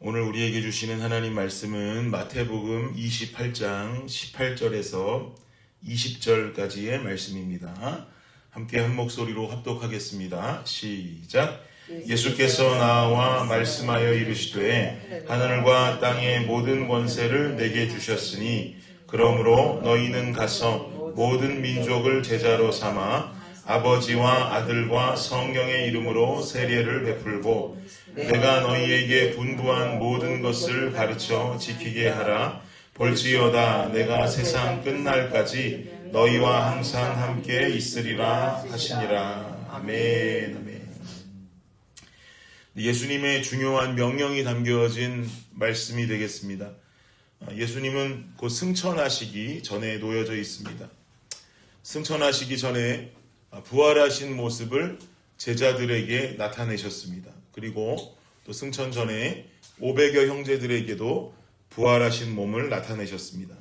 오늘 우리에게 주시는 하나님 말씀은 마태복음 28장 18절에서 20절까지의 말씀입니다. 함께 한 목소리로 합독하겠습니다. 시작. 예수께서 나와 말씀하여 이르시되 하늘과 땅의 모든 권세를 내게 주셨으니 그러므로 너희는 가서 모든 민족을 제자로 삼아 아버지와 아들과 성령의 이름으로 세례를 베풀고 내가 너희에게 분부한 모든 것을 가르쳐 지키게 하라. 볼지어다 내가 세상 끝날까지 너희와 항상 함께 있으리라 하시니라. 아멘. 아멘. 예수님의 중요한 명령이 담겨진 말씀이 되겠습니다. 예수님은 곧 승천하시기 전에 놓여져 있습니다. 승천하시기 전에 부활하신 모습을 제자들에게 나타내셨습니다. 그리고 또 승천 전에 500여 형제들에게도 부활하신 몸을 나타내셨습니다.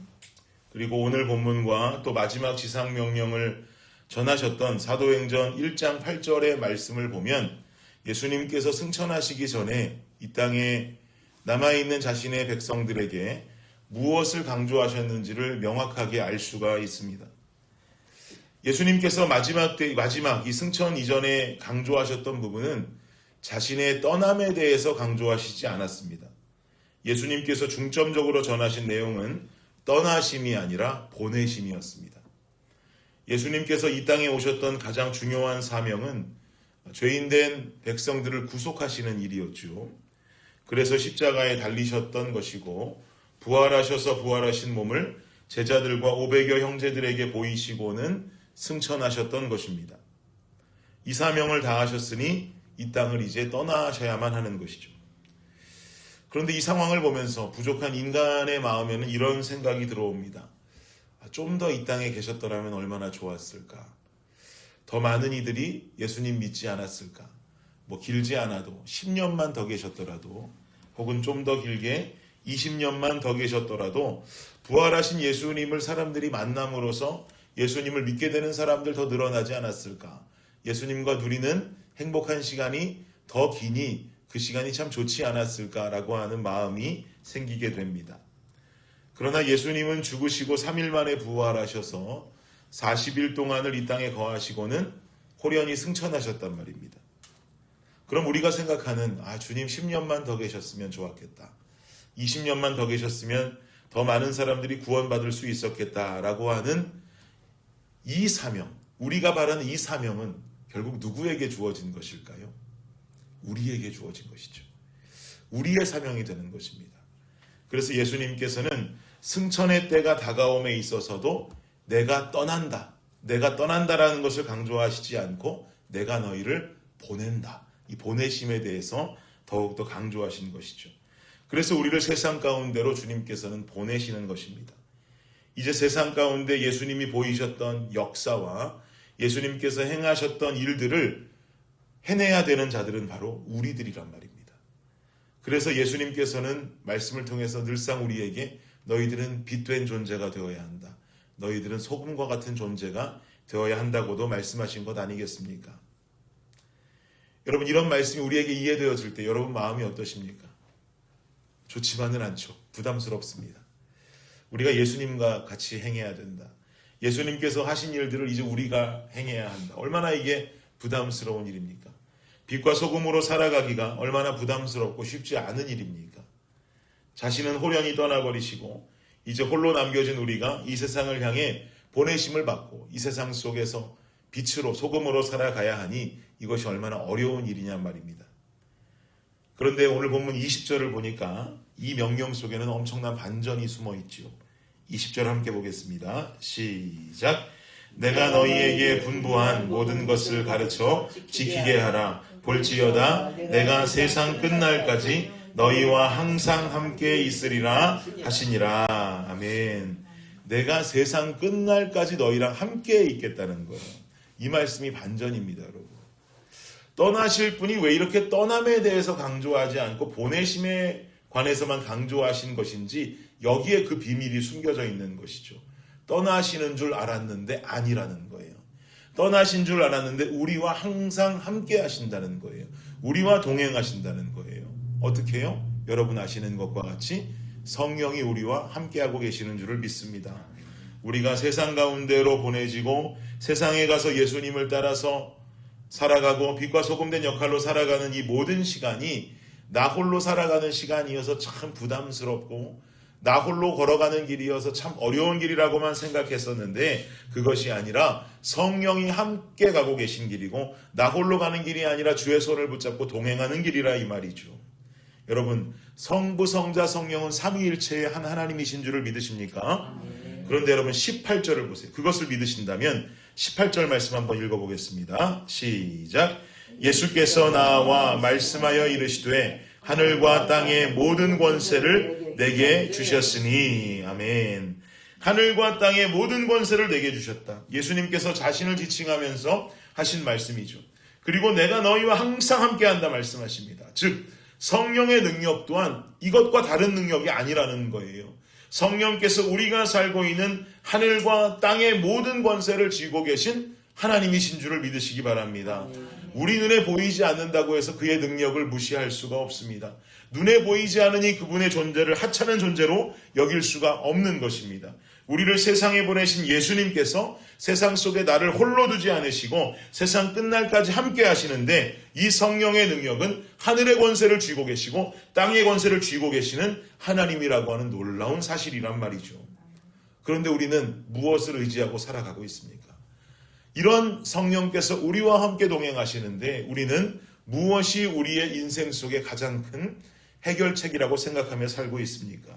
그리고 오늘 본문과 또 마지막 지상명령을 전하셨던 사도행전 1장 8절의 말씀을 보면 예수님께서 승천하시기 전에 이 땅에 남아있는 자신의 백성들에게 무엇을 강조하셨는지를 명확하게 알 수가 있습니다. 예수님께서 마지막 이 승천 이전에 강조하셨던 부분은 자신의 떠남에 대해서 강조하시지 않았습니다. 예수님께서 중점적으로 전하신 내용은 떠나심이 아니라 보내심이었습니다. 예수님께서 이 땅에 오셨던 가장 중요한 사명은 죄인된 백성들을 구속하시는 일이었죠. 그래서 십자가에 달리셨던 것이고 부활하셔서 부활하신 몸을 제자들과 500여 형제들에게 보이시고는 승천하셨던 것입니다. 이 사명을 다하셨으니 이 땅을 이제 떠나셔야만 하는 것이죠. 그런데 이 상황을 보면서 부족한 인간의 마음에는 이런 생각이 들어옵니다. 좀 더 이 땅에 계셨더라면 얼마나 좋았을까? 더 많은 이들이 예수님 믿지 않았을까? 길지 않아도 10년만 더 계셨더라도 혹은 좀 더 길게 20년만 더 계셨더라도 부활하신 예수님을 사람들이 만남으로써 예수님을 믿게 되는 사람들 더 늘어나지 않았을까? 예수님과 누리는 행복한 시간이 더 기니 그 시간이 참 좋지 않았을까라고 하는 마음이 생기게 됩니다. 그러나 예수님은 죽으시고 3일 만에 부활하셔서 40일 동안을 이 땅에 거하시고는 호련히 승천하셨단 말입니다. 그럼 우리가 생각하는 주님 10년만 더 계셨으면 좋았겠다. 20년만 더 계셨으면 더 많은 사람들이 구원받을 수 있었겠다라고 하는 이 사명, 우리가 바라는 이 사명은 결국 누구에게 주어진 것일까요? 우리에게 주어진 것이죠. 우리의 사명이 되는 것입니다. 그래서 예수님께서는 승천의 때가 다가옴에 있어서도 내가 떠난다라는 것을 강조하시지 않고 내가 너희를 보낸다. 이 보내심에 대해서 더욱더 강조하신 것이죠. 그래서 우리를 세상 가운데로 주님께서는 보내시는 것입니다. 이제 세상 가운데 예수님이 보이셨던 역사와 예수님께서 행하셨던 일들을 해내야 되는 자들은 바로 우리들이란 말입니다. 그래서 예수님께서는 말씀을 통해서 늘상 우리에게 너희들은 빛된 존재가 되어야 한다. 너희들은 소금과 같은 존재가 되어야 한다고도 말씀하신 것 아니겠습니까? 여러분, 이런 말씀이 우리에게 이해되어질 때 여러분 마음이 어떠십니까? 좋지만은 않죠. 부담스럽습니다. 우리가 예수님과 같이 행해야 된다. 예수님께서 하신 일들을 이제 우리가 행해야 한다. 얼마나 이게 부담스러운 일입니까? 빛과 소금으로 살아가기가 얼마나 부담스럽고 쉽지 않은 일입니까? 자신은 호련히 떠나버리시고 이제 홀로 남겨진 우리가 이 세상을 향해 보내심을 받고 이 세상 속에서 빛으로 소금으로 살아가야 하니 이것이 얼마나 어려운 일이냔 말입니다. 그런데 오늘 본문 20절을 보니까 이 명령 속에는 엄청난 반전이 숨어 있죠. 20절 함께 보겠습니다. 시작. 내가 너희에게 분부한 모든 것을 가르쳐 지키게 하라. 볼지어다 내가 세상 끝날까지 너희와 항상 함께 있으리라 하시니라. 아멘. 내가 세상 끝날까지 너희랑 함께 있겠다는 거예요. 이 말씀이 반전입니다, 여러분. 떠나실 분이 왜 이렇게 떠남에 대해서 강조하지 않고 보내심에 관해서만 강조하신 것인지 여기에 그 비밀이 숨겨져 있는 것이죠. 떠나시는 줄 알았는데 아니라는 거예요. 떠나신 줄 알았는데 우리와 항상 함께 하신다는 거예요. 우리와 동행하신다는 거예요. 어떻게 해요? 여러분 아시는 것과 같이 성령이 우리와 함께하고 계시는 줄을 믿습니다. 우리가 세상 가운데로 보내지고 세상에 가서 예수님을 따라서 살아가고 빛과 소금된 역할로 살아가는 이 모든 시간이 나 홀로 살아가는 시간이어서 참 부담스럽고 나 홀로 걸어가는 길이어서 참 어려운 길이라고만 생각했었는데 그것이 아니라 성령이 함께 가고 계신 길이고 나 홀로 가는 길이 아니라 주의 손을 붙잡고 동행하는 길이라 이 말이죠. 여러분, 성부, 성자, 성령은 삼위일체의 한 하나님이신 줄을 믿으십니까? 그런데 여러분 18절을 보세요. 그것을 믿으신다면 18절 말씀 한번 읽어보겠습니다. 시작. 예수께서 나와 말씀하여 이르시되 하늘과 땅의 모든 권세를 내게 주셨으니. 아멘. 하늘과 땅의 모든 권세를 내게 주셨다. 예수님께서 자신을 지칭하면서 하신 말씀이죠. 그리고 내가 너희와 항상 함께한다 말씀하십니다. 즉 성령의 능력 또한 이것과 다른 능력이 아니라는 거예요. 성령께서 우리가 살고 있는 하늘과 땅의 모든 권세를 쥐고 계신 하나님이신 줄을 믿으시기 바랍니다. 우리 눈에 보이지 않는다고 해서 그의 능력을 무시할 수가 없습니다. 눈에 보이지 않으니 그분의 존재를 하찮은 존재로 여길 수가 없는 것입니다. 우리를 세상에 보내신 예수님께서 세상 속에 나를 홀로 두지 않으시고 세상 끝날까지 함께 하시는데 이 성령의 능력은 하늘의 권세를 쥐고 계시고 땅의 권세를 쥐고 계시는 하나님이라고 하는 놀라운 사실이란 말이죠. 그런데 우리는 무엇을 의지하고 살아가고 있습니까? 이런 성령께서 우리와 함께 동행하시는데 우리는 무엇이 우리의 인생 속에 가장 큰 해결책이라고 생각하며 살고 있습니까?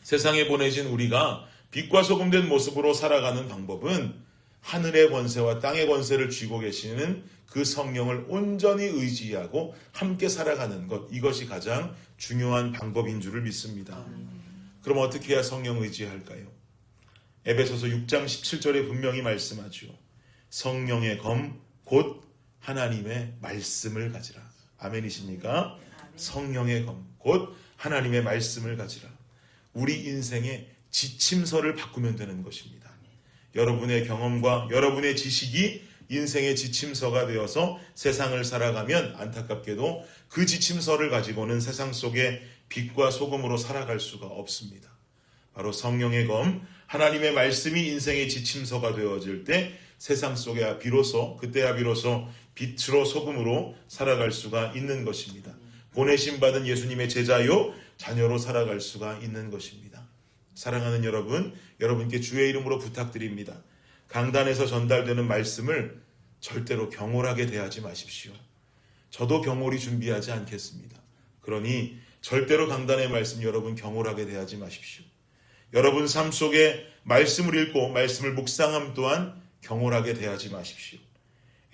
세상에 보내진 우리가 빛과 소금된 모습으로 살아가는 방법은 하늘의 권세와 땅의 권세를 쥐고 계시는 그 성령을 온전히 의지하고 함께 살아가는 것, 이것이 가장 중요한 방법인 줄을 믿습니다. 그럼 어떻게 해야 성령 의지할까요? 에베소서 6장 17절에 분명히 말씀하죠. 성령의 검 곧 하나님의 말씀을 가지라. 아멘이십니까? 성령의 검 곧 하나님의 말씀을 가지라. 우리 인생의 지침서를 바꾸면 되는 것입니다. 여러분의 경험과 여러분의 지식이 인생의 지침서가 되어서 세상을 살아가면 안타깝게도 그 지침서를 가지고는 세상 속에 빛과 소금으로 살아갈 수가 없습니다. 바로 성령의 검, 하나님의 말씀이 인생의 지침서가 되어질 때 세상 속에 그때야 비로소 빛으로 소금으로 살아갈 수가 있는 것입니다. 보내심 받은 예수님의 제자요 자녀로 살아갈 수가 있는 것입니다. 사랑하는 여러분, 여러분께 주의 이름으로 부탁드립니다. 강단에서 전달되는 말씀을 절대로 경홀하게 대하지 마십시오. 저도 경홀히 준비하지 않겠습니다. 그러니 절대로 강단의 말씀 여러분 경홀하게 대하지 마십시오. 여러분 삶 속에 말씀을 읽고 말씀을 묵상함 또한 경홀하게 대하지 마십시오.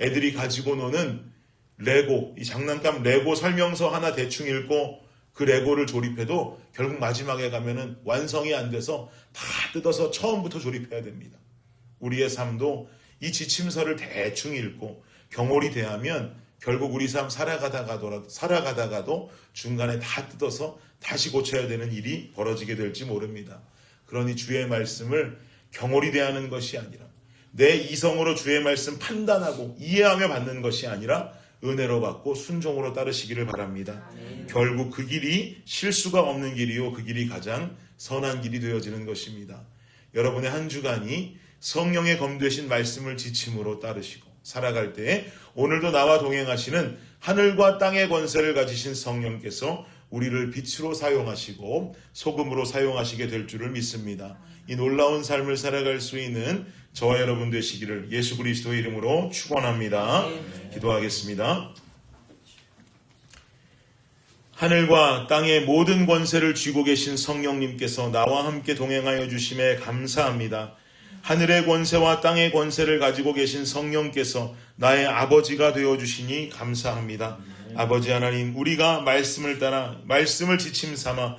애들이 가지고 노는 레고, 이 장난감 레고 설명서 하나 대충 읽고 그 레고를 조립해도 결국 마지막에 가면은 완성이 안 돼서 다 뜯어서 처음부터 조립해야 됩니다. 우리의 삶도 이 지침서를 대충 읽고 경홀히 대하면 결국 우리 삶 살아가다가도 중간에 다 뜯어서 다시 고쳐야 되는 일이 벌어지게 될지 모릅니다. 그러니 주의 말씀을 경홀히 대하는 것이 아니라 내 이성으로 주의 말씀 판단하고 이해하며 받는 것이 아니라 은혜로 받고 순종으로 따르시기를 바랍니다. 결국 그 길이 실수가 없는 길이요 그 길이 가장 선한 길이 되어지는 것입니다. 여러분의 한 주간이 성령의 검되신 말씀을 지침으로 따르시고 살아갈 때 오늘도 나와 동행하시는 하늘과 땅의 권세를 가지신 성령께서 우리를 빛으로 사용하시고 소금으로 사용하시게 될 줄을 믿습니다. 이 놀라운 삶을 살아갈 수 있는 저와 여러분 되시기를 예수 그리스도의 이름으로 축원합니다. 기도하겠습니다. 하늘과 땅의 모든 권세를 쥐고 계신 성령님께서 나와 함께 동행하여 주심에 감사합니다. 하늘의 권세와 땅의 권세를 가지고 계신 성령께서 나의 아버지가 되어주시니 감사합니다. 아버지 하나님, 우리가 말씀을 따라 말씀을 지침 삼아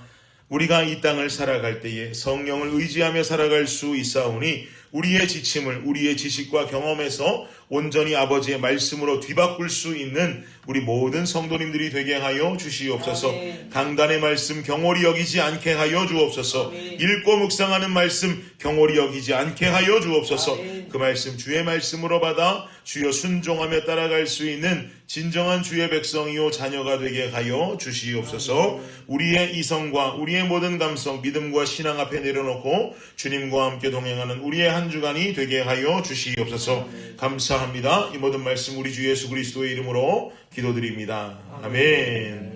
우리가 이 땅을 살아갈 때에 성령을 의지하며 살아갈 수 있사오니 우리의 지침을 우리의 지식과 경험에서 온전히 아버지의 말씀으로 뒤바꿀 수 있는 우리 모든 성도님들이 되게 하여 주시옵소서. 강단의 말씀 경홀히 여기지 않게 하여 주옵소서. 읽고 묵상하는 말씀 경홀히 여기지 않게 하여 주옵소서. 그 말씀 주의 말씀으로 받아 주여 순종하며 따라갈 수 있는 진정한 주의 백성이요 자녀가 되게 하여 주시옵소서. 우리의 이성과 우리의 모든 감성, 믿음과 신앙 앞에 내려놓고 주님과 함께 동행하는 우리의 한 주간이 되게 하여 주시옵소서. 감사합니다. 이 모든 말씀 우리 주 예수 그리스도의 이름으로 기도드립니다. 아멘.